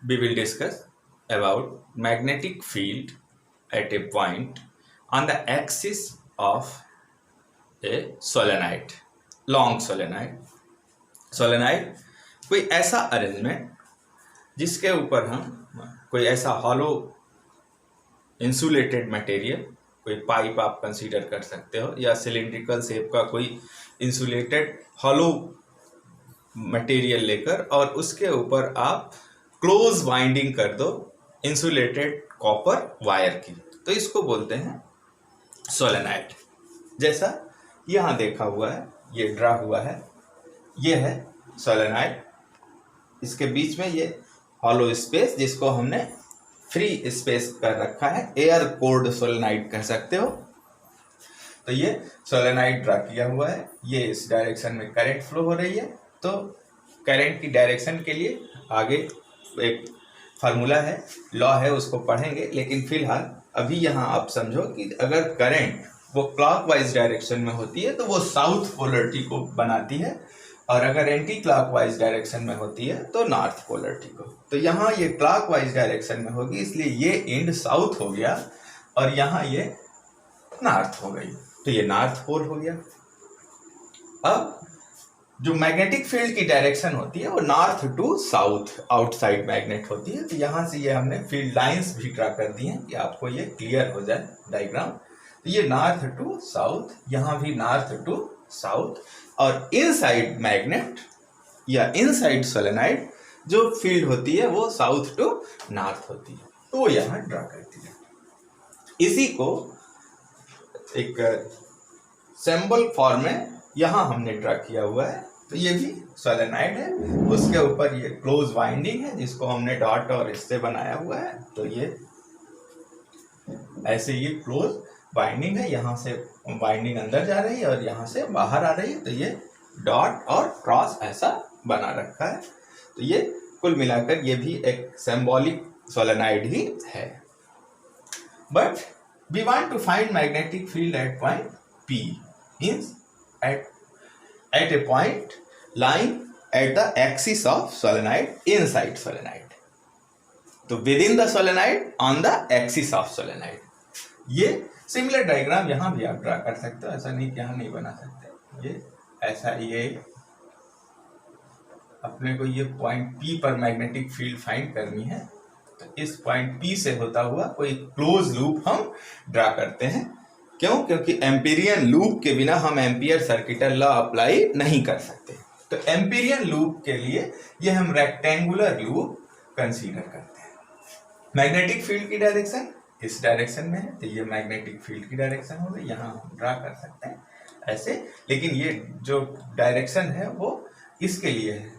we will discuss about magnetic field at a point on the axis of a solenoid, long solenoid कोई ऐसा arrangement जिसके ऊपर हम कोई ऐसा हॉलो इंसुलेटेड मटेरियल, कोई पाइप आप कंसीडर कर सकते हो, या सिलिंड्रिकल शेप का कोई इंसुलेटेड हॉलो मटेरियल लेकर और उसके ऊपर आप क्लोज वाइंडिंग कर दो इंसुलेटेड कॉपर वायर की, तो इसको बोलते हैं सोलेनाइड। जैसा यहाँ देखा हुआ है, ये ड्रा हुआ है, ये है सोलेनाइड। इसके बीच में ये हॉलो स्पेस जिसको हमने फ्री स्पेस कर रखा है, एयर कोर्ड सोलेनाइड कह सकते हो। तो ये सोलेनाइड ड्रा किया हुआ है, ये इस डायरेक्शन में करंट फ्लो हो रही है। तो करंट की डायरेक्शन के लिए आगे एक फार्मूला है, लॉ है, उसको पढ़ेंगे। लेकिन फिलहाल अभी यहाँ आप समझो कि अगर करंट वो क्लॉकवाइज डायरेक्शन में होती है तो वो साउथ पोलरिटी को बनाती है, और अगर एंटी क्लॉकवाइज डायरेक्शन में होती है तो नॉर्थ पोलरिटी को। तो यहाँ ये क्लॉकवाइज डायरेक्शन में होगी, इसलिए ये एंड साउथ हो गया और यहाँ ये नॉर्थ हो गई, तो ये नॉर्थ पोल हो गया। अब जो मैग्नेटिक फील्ड की डायरेक्शन होती है वो north to south outside magnet होती है। तो यहाँ से ये हमने फील्ड लाइंस भी ड्रा कर दी हैं कि आपको ये क्लियर हो जाए डायग्राम। तो ये नॉर्थ टू साउथ, यहाँ भी नॉर्थ टू साउथ, और इनसाइड मैग्नेट या इनसाइड सोलेनाइड जो फील्ड होती है वो साउथ टू नॉर्थ होती है, तो वो यहाँ ड्रा करती है। इसी को एक सिंबल फॉर्म में यहाँ हमने ड्रा किया हुआ है। तो ये भी सोलेनाइड है, उसके ऊपर ये क्लोज वाइंडिंग है जिसको हमने डॉट और इससे बनाया हुआ है। तो ये ऐसे ये क्लोज वाइंडिंग है, यहाँ से वाइंडिंग अंदर जा रही है और यहाँ से बाहर आ रही है, तो ये डॉट और क्रॉस ऐसा बना रखा है। तो ये कुल मिलाकर ये भी एक सिंबॉलिक सोलेनाइड ही है। But we want to find magnetic field at point P, means at a point lying at the axis of solenoid inside solenoid. तो within the solenoid on the axis of solenoid. ये similar diagram यहाँ भी आप draw कर सकते हो, ऐसा नहीं कि यहाँ नहीं बना सकते। ये ऐसा, ये अपने को ये पॉइंट P पर मैग्नेटिक फील्ड फाइंड करनी है, तो इस पॉइंट P से होता हुआ कोई क्लोज लूप हम ड्रा करते हैं। क्यों? क्योंकि एम्पीरियन लूप के बिना हम एम्पियर सर्किटल लॉ अप्लाई नहीं कर सकते। तो एम्पीरियन लूप के लिए ये हम रेक्टेंगुलर लूप कंसीडर करते हैं। मैग्नेटिक फील्ड की डायरेक्शन इस डायरेक्शन में है, तो ये मैग्नेटिक फील्ड की डायरेक्शन हो गई, यहाँ हम ड्रा कर सकते हैं ऐसे। लेकिन ये जो डायरेक्शन है वो इसके लिए है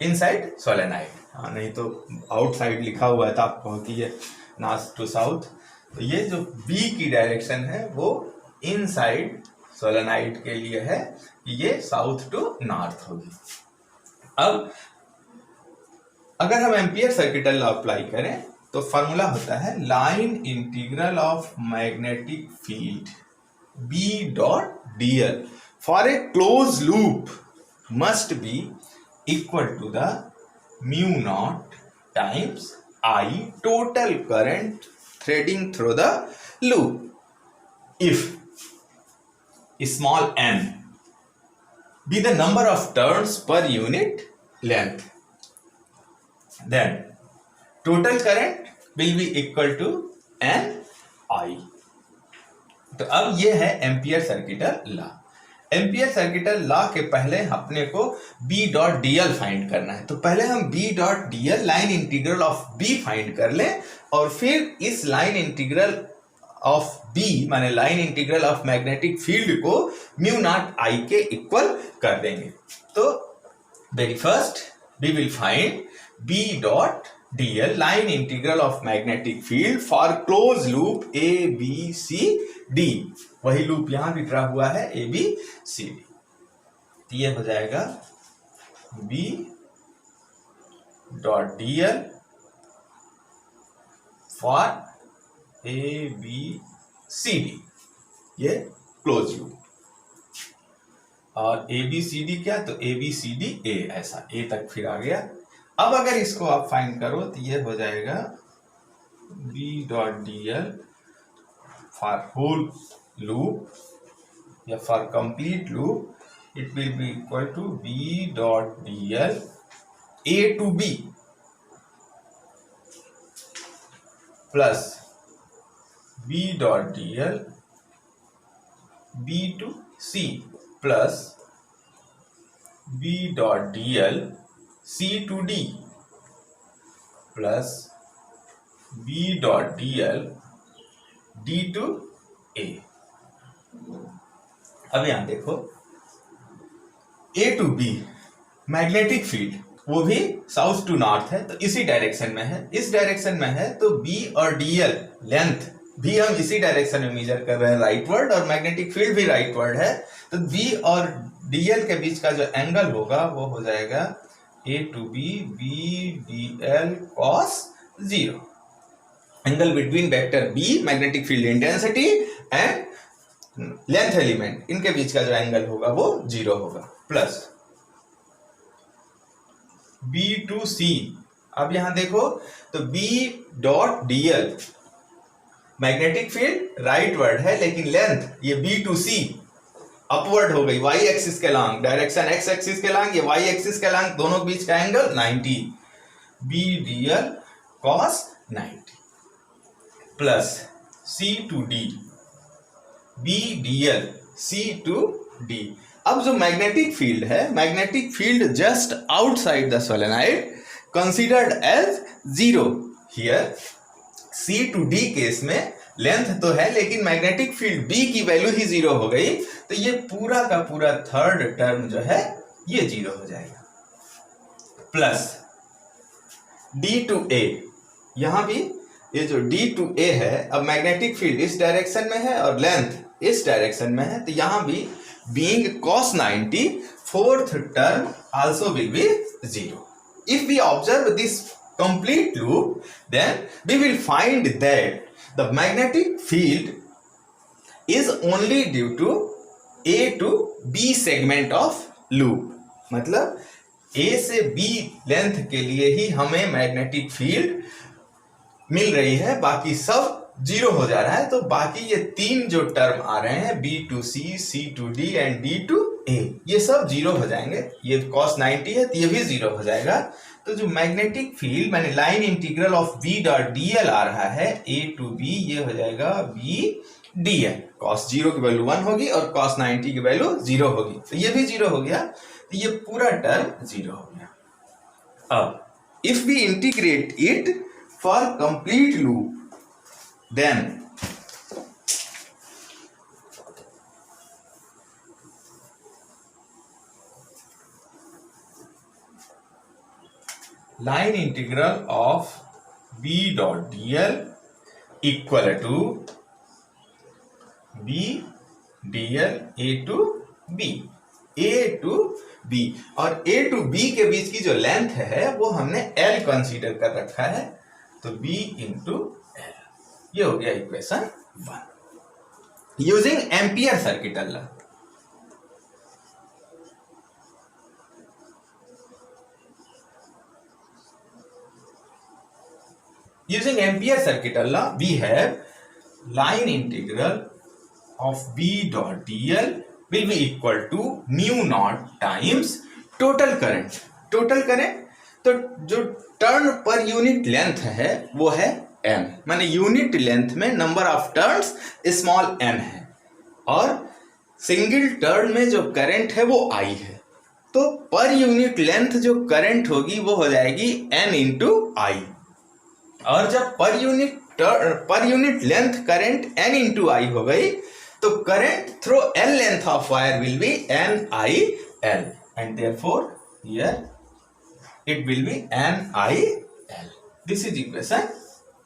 इनसाइड सोलेनाइड, हाँ, नहीं तो आउटसाइड लिखा हुआ है तो आप कहो कि ये नॉर्थ टू साउथ। तो ये जो B की डायरेक्शन है वो इनसाइड सोलेनाइड के लिए है, ये साउथ टू नॉर्थ होगी। अब अगर हम एम्पियर सर्किटल लॉ अप्लाई करें तो फॉर्मूला होता है line integral of magnetic field B dot dl for a close loop must be equal to the mu naught times I total current threading through the loop if small n be the number of turns per unit length, then total current will be equal to NI। तो अब ये है ampere circuital law. Ampere circuital law के पहले अपने को B dot dl find करना है, तो पहले हम B dot dl line integral of B find कर लें और फिर इस लाइन इंटीग्रल ऑफ B माने line integral of magnetic field को म्यू नॉट I के इक्वल कर देंगे। तो very first we will find B dot dl line integral of magnetic field for close loop ABCD। वही लूप यहां भी draw हुआ है ABCD। तो ये हो जाएगा B dot dl for ABCD, ये क्लोज लूप, और ABCD क्या, तो ABCD A, ऐसा A तक फिर आ गया। अब अगर इसको आप फाइंड करो तो ये हो जाएगा B dot DL for whole loop या for complete loop it will be equal to B dot DL A to B plus B dot DL B to C plus B dot DL C to D plus B dot DL D to A। अब यहां देखो A to B magnetic field वो भी south to north है तो इसी direction में है, इस डायरेक्शन में है तो B और DL लेंथ भी हम इसी डायरेक्शन में मेजर कर रहे हैं राइटवर्ड, और मैग्नेटिक फील्ड भी राइटवर्ड है तो B और DL के बीच का जो एंगल होगा वो हो जाएगा A to B BDL cos 0। Angle between vector B magnetic field intensity and length element, इनके बीच का जो एंगल होगा वो 0 होगा, प्लस B to C। अब यहां देखो तो B dot DL magnetic field rightward है लेकिन लेंथ ये B to C अपवर्ड हो गई, y एक्सिस के लॉन्ग, डायरेक्शन x एक्सिस के लॉन्ग, ये y एक्सिस के लॉन्ग, दोनों के बीच का angle 90, BDL cos 90 plus C to D BDL C to D। अब जो मैग्नेटिक फील्ड है, magnetic field just outside the solenoid considered as 0 here C to D case में लेंथ तो है लेकिन मैग्नेटिक फील्ड B की वैल्यू ही 0 हो गई तो ये पूरा का पूरा थर्ड टर्म जो है ये 0 हो जाएगा, प्लस D to A। यहां भी ये जो D to A है, अब मैग्नेटिक फील्ड इस डायरेक्शन में है और लेंथ इस डायरेक्शन में है तो यहां भी being cos 90 fourth term also will be 0। If we observe this complete loop then we will find that the magnetic field is only due to A to B segment of loop। मतलब A से B length के लिए ही हमें magnetic field मिल रही है, बाकी सब 0 हो जा रहा है तो बाकी ये तीन जो टर्म आ रहे हैं B to C, C to D and D to A ये सब 0 हो जाएंगे। ये cos 90 है तो ये भी 0 हो जाएगा। तो जो मैग्नेटिक फील्ड मैंने line integral of B dot DL आ रहा है A to B, ये हो जाएगा B DL। cos 0 की वैल्यू 1 होगी और cos 90 की वैल्यू 0 होगी तो ये भी 0 हो गया तो ये पूरा टर्म 0 हो गया। अब if we integrate it for complete loop then line integral of B dot DL equal to B DL A to B, A to B, और A to B के बीच की जो लेंथ है वो हमने L कंसीडर कर रखा है तो B इंटू L, ये हो गया equation 1 using ampere circuit law. Using Ampere circuit law, we have line integral of B dot DL will be equal to mu naught times total current। total current तो जो turn पर unit length है वो है n, माने unit length में number of turns small n है और सिंगल टर्न में जो करंट है वो I है तो पर यूनिट लेंथ जो करंट होगी वो हो जाएगी n इंटू I, और जब per unit length current n into I हो गई तो current through L length of wire will be NIL and therefore here it will be NIL। This is equation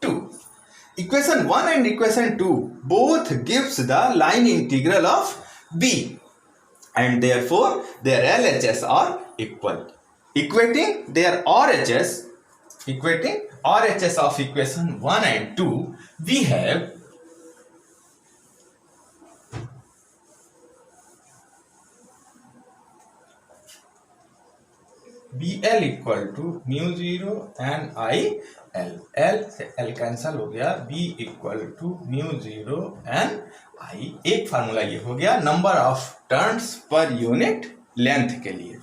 2। Equation 1 and equation 2 both gives the line integral of B and therefore their LHS are equal, equating their RHS of equation 1 and 2 we have BL equal to mu zero n I L, L से L cancel हो गया, B equal to mu zero n I. एक formula ये हो गया number of turns per unit length के लिए।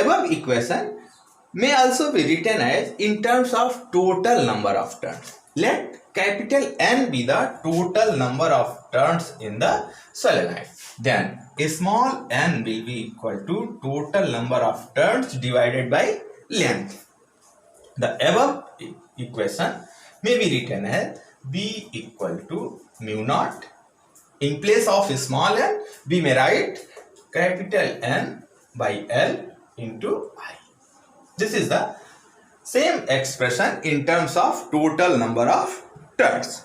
Above equation may also be written as in terms of total number of turns. Let capital N be the total number of turns in the solenoid. Then a small n will be equal to total number of turns divided by length. The above equation may be written as B equal to mu naught. In place of small n, we may write capital N by L into I. This is the same expression in terms of total number of turns.